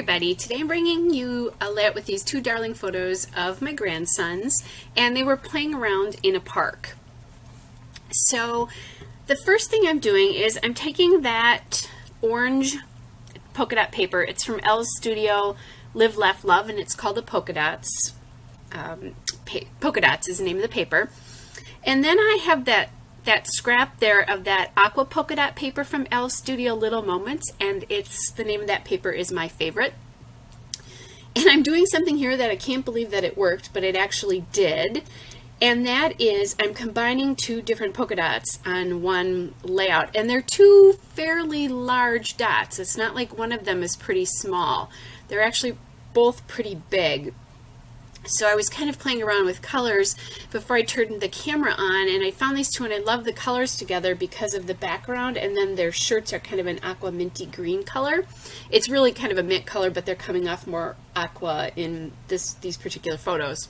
everybody. Today I'm bringing you a layout with these two darling photos of my grandsons, and they were playing around in a park. So the first thing I'm doing is I'm taking that orange polka dot paper. It's from Elle's Studio, Live, Laugh, Love, and it's called the Polka Dots. Polka Dots is the name of the paper. And then I have that scrap there of that aqua polka dot paper from Elle's Studio, Little Moments, and it's the name of that paper is my favorite. And I'm doing something here that I can't believe that it worked, but it actually did. And that is I'm combining two different polka dots on one layout, and they're two fairly large dots. It's not like one of them is pretty small. They're actually both pretty big. So I was kind of playing around with colors before I turned the camera on, and I found these two and I love the colors together because of the background, and then their shirts are kind of an aqua minty green color. It's really kind of a mint color, but they're coming off more aqua in these particular photos.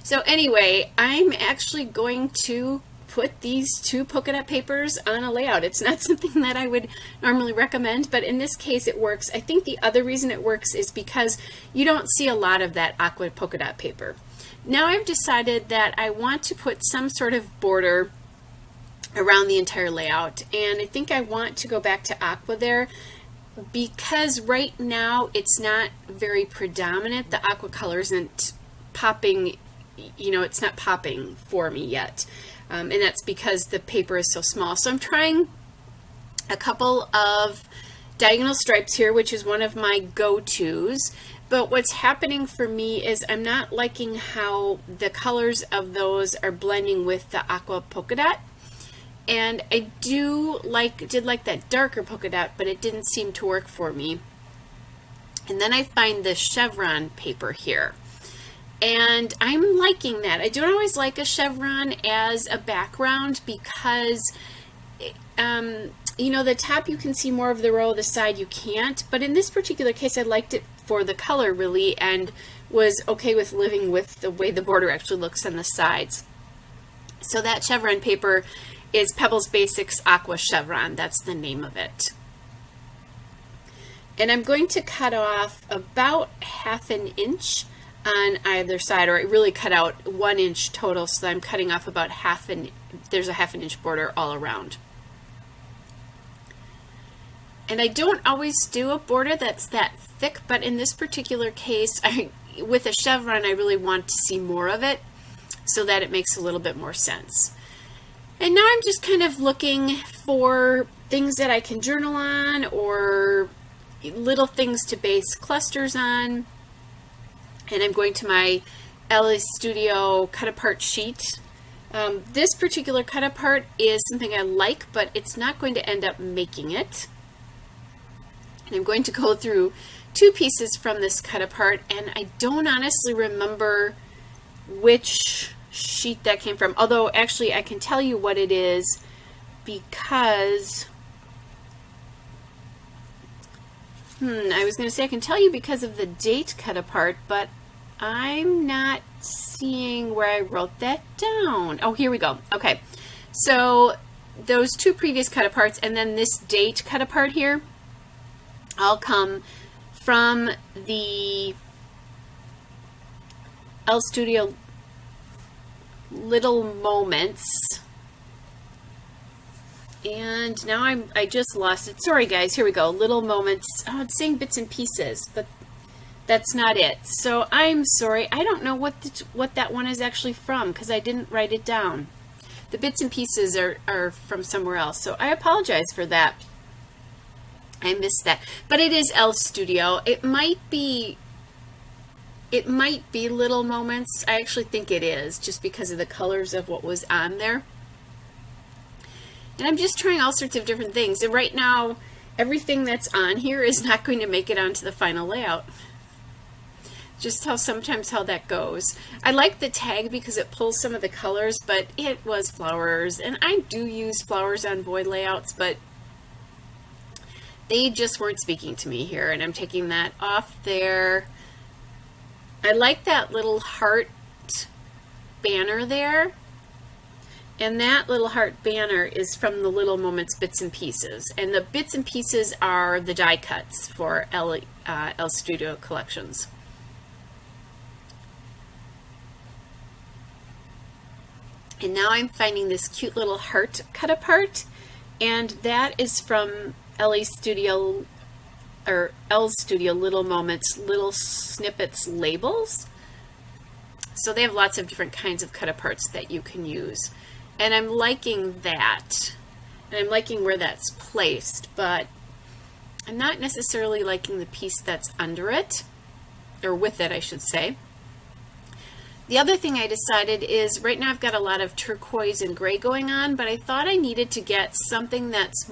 So anyway, I'm actually going to put these two polka dot papers on a layout. It's not something that I would normally recommend, but in this case it works. I think the other reason it works is because you don't see a lot of that aqua polka dot paper. Now I've decided that I want to put some sort of border around the entire layout, and I think I want to go back to aqua there because right now it's not very predominant. The aqua color isn't popping, it's not popping for me yet. And that's because the paper is so small. So I'm trying a couple of diagonal stripes here, which is one of my go-tos. But what's happening for me is I'm not liking how the colors of those are blending with the aqua polka dot. And I did like that darker polka dot, but it didn't seem to work for me. And then I find the chevron paper here. And I'm liking that. I don't always like a chevron as a background because, the top you can see more of the row, the side you can't. But in this particular case, I liked it for the color really and was okay with living with the way the border actually looks on the sides. So that chevron paper is Pebbles Basics Aqua Chevron. That's the name of it. And I'm going to cut off about 1/2 inch on either side, or I really cut out 1 inch total, so I'm cutting off about there's a 1/2 inch border all around. And I don't always do a border that's that thick, but in this particular case, with a chevron, I really want to see more of it so that it makes a little bit more sense. And now I'm just kind of looking for things that I can journal on or little things to base clusters on. And I'm going to my Elle's Studio cut apart sheet. This particular cut apart is something I like, but it's not going to end up making it. And I'm going to go through two pieces from this cut apart, and I don't honestly remember which sheet that came from. Although actually I can tell you what it is because I was going to say I can tell you because of the date cut apart, but I'm not seeing where I wrote that down. Oh, here we go. Okay, so those two previous cut aparts and then this date cut apart here all come from the Elle's Studio Little Moments. And now I just lost it. Sorry guys, here we go. Little Moments. Oh, it's saying bits and pieces, but that's not it. So I'm sorry. I don't know what that one is actually from because I didn't write it down. The bits and pieces are from somewhere else. So I apologize for that. I missed that. But it is Elle's Studio. It might be Little Moments. I actually think it is just because of the colors of what was on there. And I'm just trying all sorts of different things. And right now, everything that's on here is not going to make it onto the final layout. Just sometimes how that goes. I like the tag because it pulls some of the colors, but it was flowers. And I do use flowers on void layouts, but they just weren't speaking to me here. And I'm taking that off there. I like that little heart banner there. And that little heart banner is from the Little Moments Bits and Pieces. And the bits and pieces are the die cuts for L Studio Collections. And now I'm finding this cute little heart cut apart, and that is from L Studio Little Moments, Little Snippets Labels. So they have lots of different kinds of cut aparts that you can use. And I'm liking that. And I'm liking where that's placed, but I'm not necessarily liking the piece that's under it, or with it, I should say. The other thing I decided is, right now I've got a lot of turquoise and gray going on, but I thought I needed to get something that's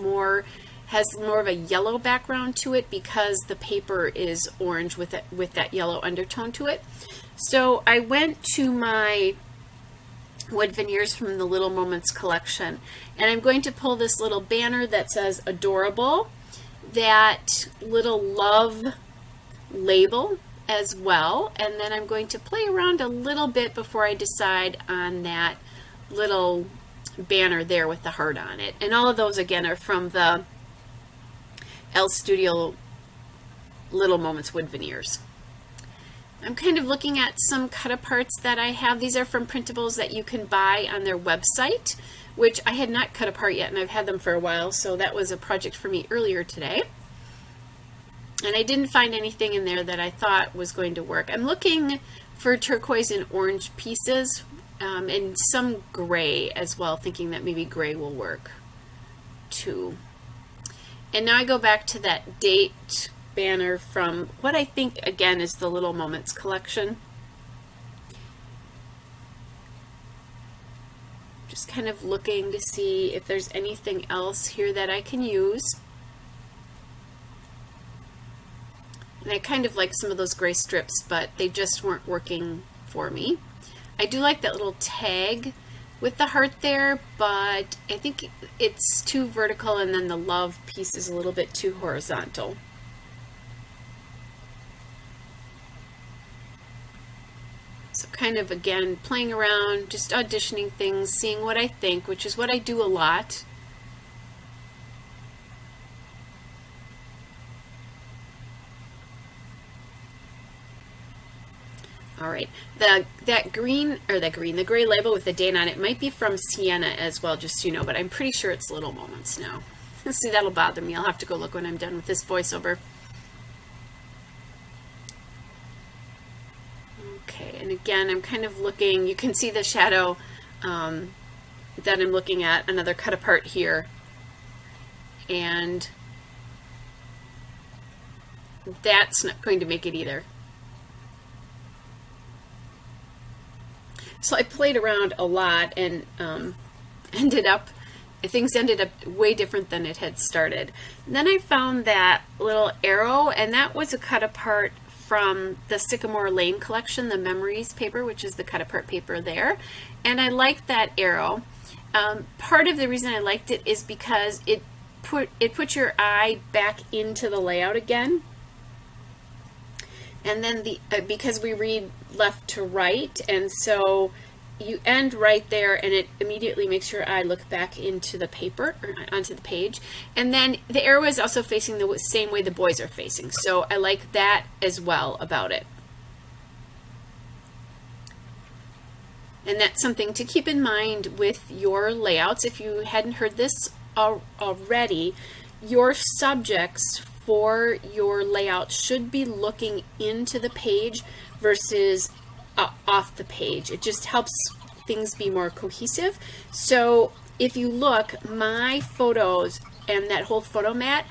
has more of a yellow background to it, because the paper is orange with that yellow undertone to it. So I went to my wood veneers from the Little Moments collection, and I'm going to pull this little banner that says adorable, that little love label as well, and then I'm going to play around a little bit before I decide on that little banner there with the heart on it. And all of those again are from the L Studio Little Moments wood veneers. I'm kind of looking at some cut aparts that I have. These are from printables that you can buy on their website, which I had not cut apart yet, and I've had them for a while, so that was a project for me earlier today. And I didn't find anything in there that I thought was going to work. I'm looking for turquoise and orange pieces, and some gray as well, thinking that maybe gray will work too. And now I go back to that date banner from what I think again is the Little Moments collection. Just kind of looking to see if there's anything else here that I can use. And I kind of like some of those gray strips, but they just weren't working for me. I do like that little tag with the heart there, but I think it's too vertical, and then the love piece is a little bit too horizontal. So kind of, again, playing around, just auditioning things, seeing what I think, which is what I do a lot. All right, the gray label with the date on it might be from Sienna as well, just so you know, but I'm pretty sure it's Little Moments now. See, that'll bother me. I'll have to go look when I'm done with this voiceover. Okay, and again, I'm kind of looking, you can see the shadow that I'm looking at, another cut apart here. And that's not going to make it either. So I played around a lot, and things ended up way different than it had started. And then I found that little arrow, and that was a cut apart from the Sycamore Lane collection, the Memories paper, which is the cut apart paper there. And I liked that arrow. Part of the reason I liked it is because it put your eye back into the layout again. And then because we read left to right, and so you end right there, and it immediately makes your eye look back into the paper, or onto the page. And then the arrow is also facing the same way the boys are facing, so I like that as well about it. And that's something to keep in mind with your layouts. If you hadn't heard this already, your subjects for your layout should be looking into the page versus off the page. It just helps things be more cohesive. So if you look, my photos and that whole photo mat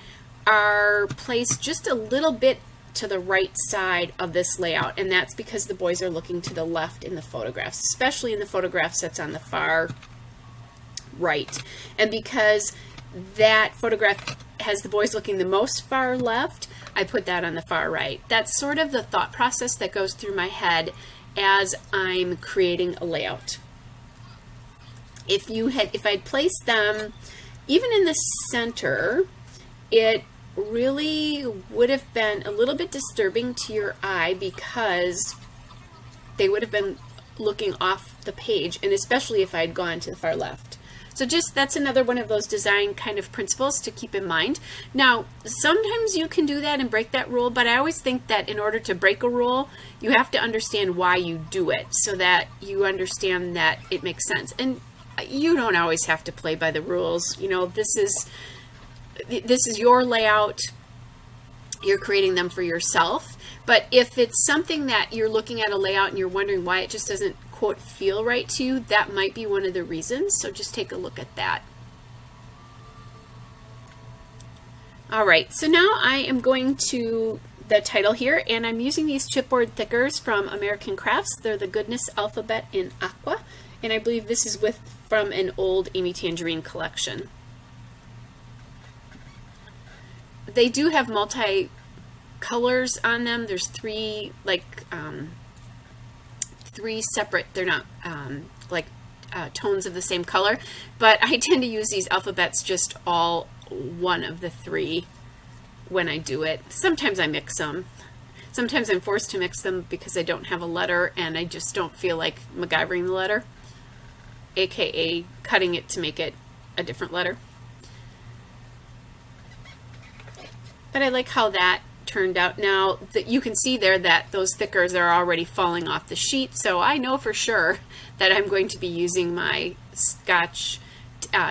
are placed just a little bit to the right side of this layout, and that's because the boys are looking to the left in the photographs, especially in the photographs that's on the far right. And because that photograph has the boys looking the most far left, I put that on the far right. That's sort of the thought process that goes through my head as I'm creating a layout. If I'd placed them even in the center, it really would have been a little bit disturbing to your eye, because they would have been looking off the page, and especially if I had gone to the far left. So just, that's another one of those design kind of principles to keep in mind. Now, sometimes you can do that and break that rule, but I always think that in order to break a rule, you have to understand why you do it so that you understand that it makes sense. And you don't always have to play by the rules. You know, this is your layout. You're creating them for yourself. But if it's something that you're looking at a layout and you're wondering why it just doesn't, quote, feel right to you, that might be one of the reasons. So just take a look at that. All right, so now I am going to the title here, and I'm using these chipboard thickers from American Crafts. They're the Goodness Alphabet in Aqua, and I believe this is from an old Amy Tangerine collection. They do have multi-colors on them. There's three separate, they're not tones of the same color, but I tend to use these alphabets just all one of the three when I do it. Sometimes I mix them. Sometimes I'm forced to mix them because I don't have a letter and I just don't feel like MacGyvering the letter, aka cutting it to make it a different letter. But I like how that turned out. Now that you can see there that those thickers are already falling off the sheet, so I know for sure that I'm going to be using my Scotch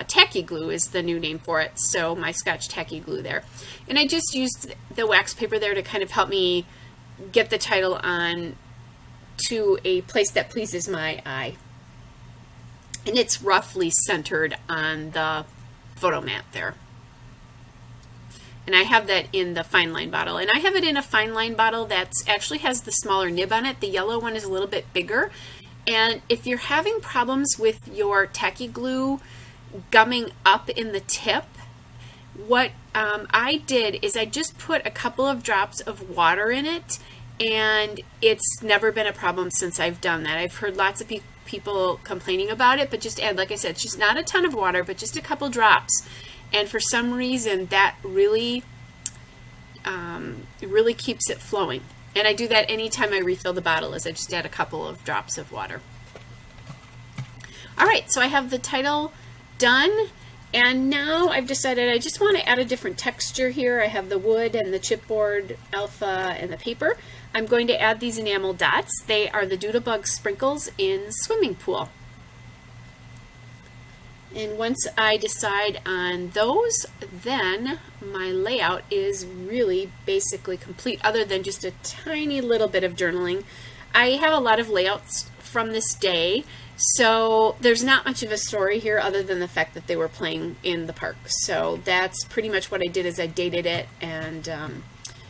tacky glue is the new name for it, so my Scotch tacky glue there. And I just used the wax paper there to kind of help me get the title on to a place that pleases my eye. And it's roughly centered on the photo mat there. And I have that in the fine line bottle. And I have it in a fine line bottle that actually has the smaller nib on it. The yellow one is a little bit bigger. And if you're having problems with your tacky glue gumming up in the tip, what I did is I just put a couple of drops of water in it, and it's never been a problem since I've done that. I've heard lots of people complaining about it, but just add, like I said, just not a ton of water, but just a couple drops. And for some reason, that really keeps it flowing. And I do that anytime I refill the bottle, is I just add a couple of drops of water. All right, so I have the title done. And now I've decided I just want to add a different texture here. I have the wood and the chipboard alpha and the paper. I'm going to add these enamel dots. They are the Doodlebug sprinkles in Swimming Pool. And once I decide on those, then my layout is really basically complete, other than just a tiny little bit of journaling. I have a lot of layouts from this day, so there's not much of a story here other than the fact that they were playing in the park. So that's pretty much what I did, is I dated it, and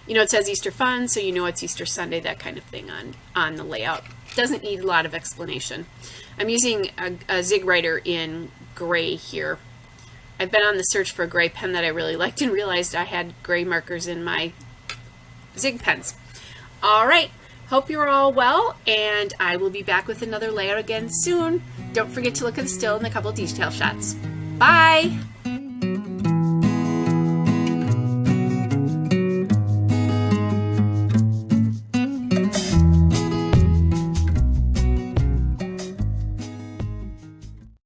you know, it says Easter Fun, so you know it's Easter Sunday, that kind of thing on the layout. Doesn't need a lot of explanation. I'm using a Zig Writer in gray here. I've been on the search for a gray pen that I really liked and realized I had gray markers in my Zig pens. All right, hope you're all well, and I will be back with another layout again soon. Don't forget to look at the still and a couple detail shots. Bye!